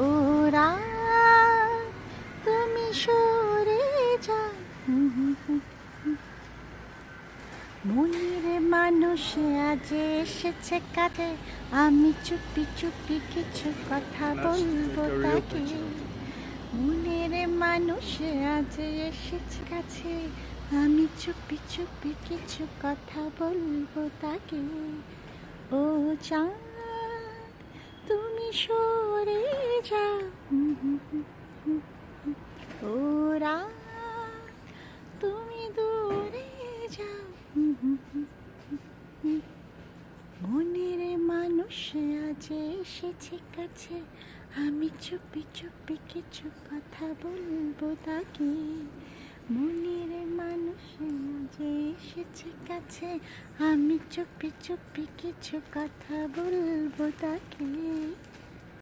ও রাত তুমি সরে যাও, মনের মানুষ আজ এসেছে কাছে, আমি চুপি চুপি কিছু কথা বলবো তাকে। মনের মানুষ আজ এসেছে কাছে, আমি চুপি চুপি কিছু কথা বলবো তাকে। ও চাঁদ তুমি সরে যাও, ও রাত তুমি দূরে যাও, মনের মানুষ আজ এসেছে কাছে, আমি চুপি চুপি কিছু কথা বলবো তাকে। মনের মানুষ আজ এসেছে কাছে, আমি চুপি চুপি কিছু কথা বলবো তাকে।